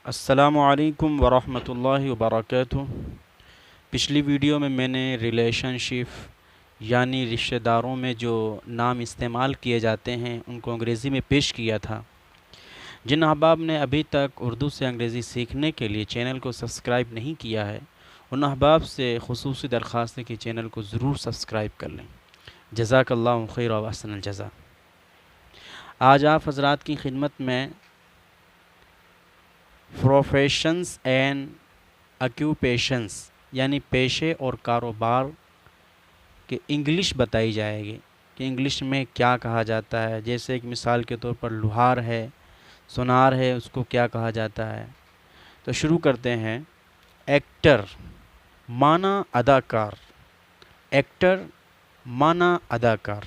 السلام علیکم ورحمۃ اللہ وبرکاتہ۔ پچھلی ویڈیو میں نے ریلیشن شپ یعنی رشتہ داروں میں جو نام استعمال کیے جاتے ہیں ان کو انگریزی میں پیش کیا تھا۔ جن احباب نے ابھی تک اردو سے انگریزی سیکھنے کے لیے چینل کو سبسکرائب نہیں کیا ہے ان احباب سے خصوصی درخواست ہے کہ چینل کو ضرور سبسکرائب کر لیں۔ جزاک اللہ خیر و احسن الجزا۔ آج آپ حضرات کی خدمت میں پروفیشنز اینڈ آکیوپیشنز یعنی پیشے اور کاروبار کہ انگلش بتائی جائے گی کہ انگلش میں کیا کہا جاتا ہے۔ جیسے ایک مثال کے طور پر لوہار ہے، سونار ہے، اس کو کیا کہا جاتا ہے۔ تو شروع کرتے ہیں۔ ایکٹر معنی اداکار، ایکٹر معنی اداکار۔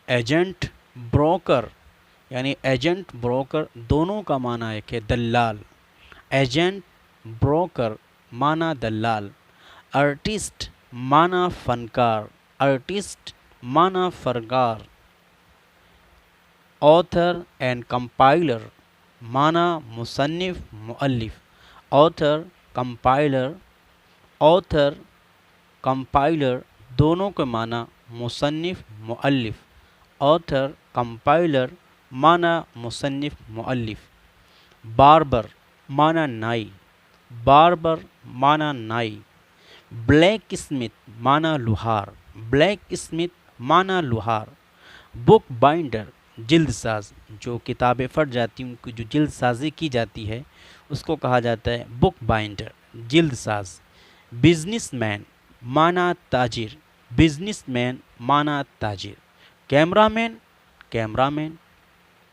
ایجنٹ بروکر یعنی ایجنٹ بروکر دونوں کا معنی ایک ہے، دلال۔ ایجنٹ بروکر معنی دلال۔ آرٹسٹ معنی فنکار، آرٹسٹ معنی فنکار۔ آتھر اینڈ کمپائلر معنی مصنف مؤلف، آتھر کمپائلر۔ آتھر کمپائلر دونوں کے معنی مصنف مؤلف، آتھر کمپائلر معنی مصنف مؤلف۔ باربر معنی نائی، باربر معنی نائی۔ بلیک اسمتھ معنی لوہار، بلیک اسمتھ معنی لوہار۔ بک بائنڈر جلد ساز، جو کتابیں پھٹ جاتی ہیں ان کی جو جلد سازی کی جاتی ہے اس کو کہا جاتا ہے بک بائنڈر، جلد ساز۔ بزنس مین معنی تاجر، بزنس مین معنی تاجر۔ کیمرہ مین، کیمرہ مین۔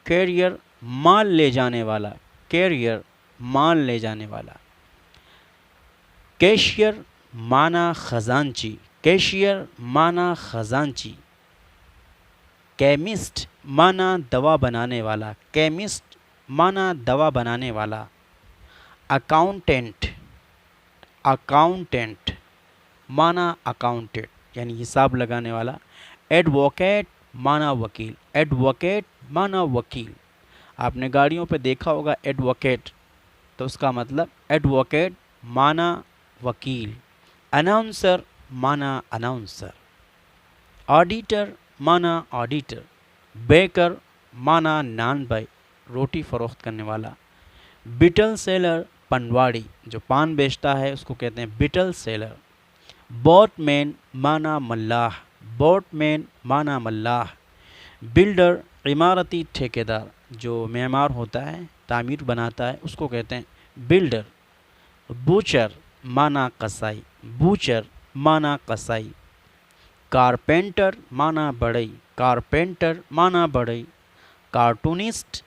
کیریئر مال لے جانے والا، کیریئر مال لے جانے والا۔ کیشیئر معنی خزانچی، کیشیئر معنی خزانچی۔ کیمسٹ معنی دوا بنانے والا، کیمسٹ معنی دوا بنانے والا۔ اکاؤنٹنٹ، اکاؤنٹنٹ معنی اکاؤنٹنٹ یعنی حساب لگانے والا۔ ایڈووکیٹ معنی وکیل، ایڈووکیٹ معنی وکیل۔ آپ نے گاڑیوں پہ دیکھا ہوگا ایڈووکیٹ، تو اس کا مطلب ایڈووکیٹ معنی وکیل۔ اناؤنسر معنی اناؤنسر۔ آڈیٹر معنی آڈیٹر۔ بیکر معنی نان بائی، روٹی فروخت کرنے والا۔ بٹل سیلر پنواڑی، جو پان بیچتا ہے اس کو کہتے ہیں بٹل سیلر۔ بوٹ مین معنی ملاح، بوٹ مین معنی ملاح۔ بلڈر عمارتی ٹھیکیدار، جو معمار ہوتا ہے تعمیر بناتا ہے اس کو کہتے ہیں بلڈر۔ بوچر معنی قصائی، بوچر معنی قصائی۔ کارپینٹر معنی بڑھئی، کارپینٹر معنی بڑھئی۔ کارٹونسٹ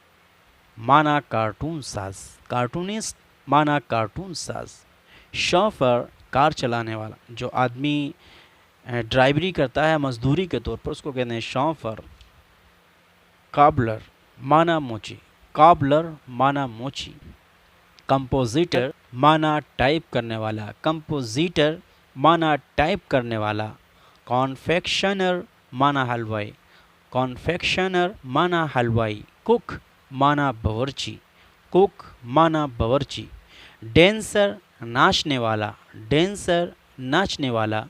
معنی کارٹون ساز، کارٹونسٹ معنی کارٹون ساز۔ شوفر کار چلانے والا، جو آدمی ڈرائیوری کرتا ہے مزدوری کے طور پر اس کو کہتے ہیں شوفر۔ کابلر معنی موچی، کابلر معنی موچی۔ کمپوزیٹر معنی ٹائپ کرنے والا، کمپوزیٹر معنی ٹائپ کرنے والا۔ کانفیکشنر معنی حلوائی، کانفیکشنر معنی حلوائی۔ کک معنی باورچی، کک معنی باورچی۔ ڈینسر ناچنے والا، ڈینسر ناچنے والا۔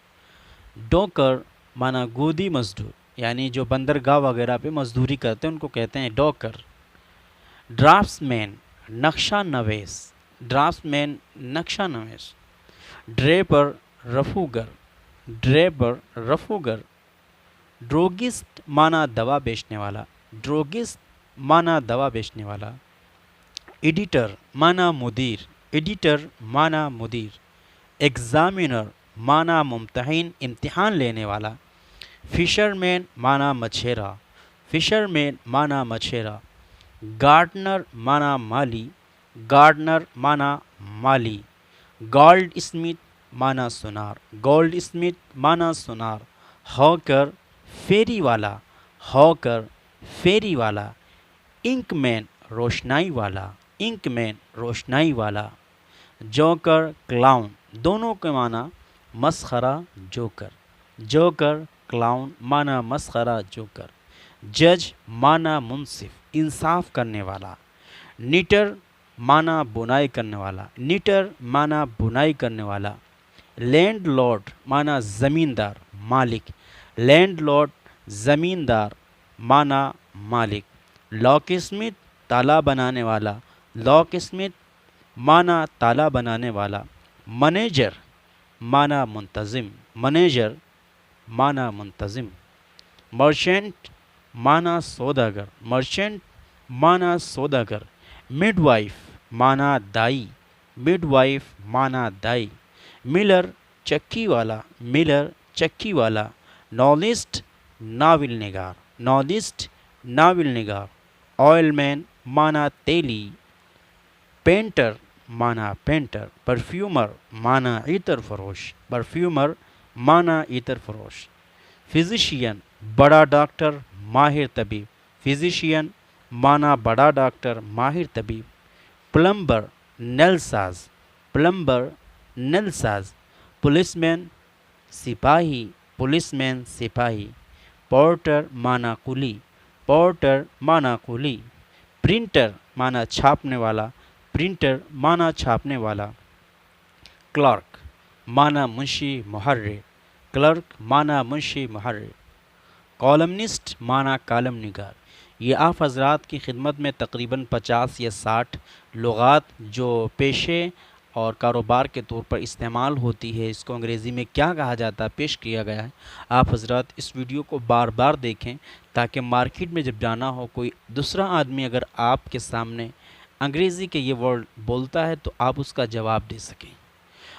ڈوکر معنی گودی مزدور یعنی جو بندرگاہ وغیرہ پہ مزدوری کرتے ہیں ان کو کہتے ہیں ڈوکر۔ ڈرافٹس مین نقشہ نویس، ڈرافٹس مین نقشہ نویس۔ Draper رفوگر، Draper رفوگر۔ ڈروگسٹ معنی دوا بیچنے والا، ڈروگسٹ معنی دوا بیچنے والا۔ ایڈیٹر معنی مدیر، ایڈیٹر معنی مدیر۔ ایگزامینر معنی ممتحن امتحان لینے والا۔ فشر مین معنی مچھیرا، فشر مین معنی مچھیرا۔ گارڈنر معنی مالی، گارڈنر معنی مالی۔ گولڈ اسمتھ معنی سونار، گولڈ اسمتھ معنی سونار۔ ہاکر فیری والا، ہاکر فیری والا۔ انک مین روشنائی والا، انک مین روشنائی والا۔ جوکر کلاؤن دونوں کے معنی مسخرہ جوکر، جوکر کلاؤن معنی مسخرہ جوکر۔ جج معنی منصف انصاف کرنے والا۔ نیٹر معنی بنائی کرنے والا، نیٹر معنی بنائی کرنے والا، لینڈ لارڈ معنی زمیندار مالک، لینڈ لارڈ زمیندار معنی مالک، لاک اسمتھ تالا بنانے والا، لاک اسمتھ معنی تالا بنانے والا، منیجر معنی منتظم، منیجر معنی منتظم، مرچنٹ معنی سوداگر، مرچنٹ معنی سوداگر، مڈ وائف معنی دائی، مڈ وائف معنی دائی، ملر چکی والا، ملر چکی والا، ناولسٹ ناول نگار، ناولسٹ ناول نگار، آئل مین معنی تیلی، پینٹر معنی پینٹر، پرفیومر معنی عطر فروش، پرفیومر معنی عطر فروش، فزیشین بڑا ڈاکٹر ماہر طبیب، فزیشین معنی بڑا ڈاکٹر ماہر طبیب، پلمبر نل ساز، پلمبر نل ساز، پولیس مین سپاہی، پولیس مین سپاہی، پورٹر معنی قلی، پورٹر معنی قلی، پرنٹر معنی چھاپنے والا، پرنٹر معنی چھاپنے والا، کلرک معنی منشی محرر، کلرک معنی منشی محرر، کالمنسٹ معنی کالم نگار۔ یہ آپ حضرات کی خدمت میں تقریباً 50 یا 60 لغات جو پیشے اور کاروبار کے طور پر استعمال ہوتی ہے، اس کو انگریزی میں کیا کہا جاتا ہے، پیش کیا گیا ہے۔ آپ حضرات اس ویڈیو کو بار بار دیکھیں تاکہ مارکیٹ میں جب جانا ہو، کوئی دوسرا آدمی اگر آپ کے سامنے انگریزی کے یہ ورڈ بولتا ہے تو آپ اس کا جواب دے سکیں۔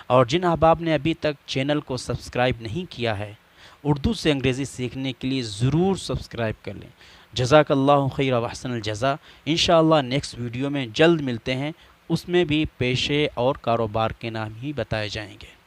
اور جن احباب نے ابھی تک چینل کو سبسکرائب نہیں کیا ہے، اردو سے انگریزی سیکھنے کے لیے ضرور سبسکرائب کر لیں۔ جزاک اللہ خیر و احسن الجزا۔ انشاءاللہ نیکسٹ ویڈیو میں جلد ملتے ہیں، اس میں بھی پیشے اور کاروبار کے نام ہی بتائے جائیں گے۔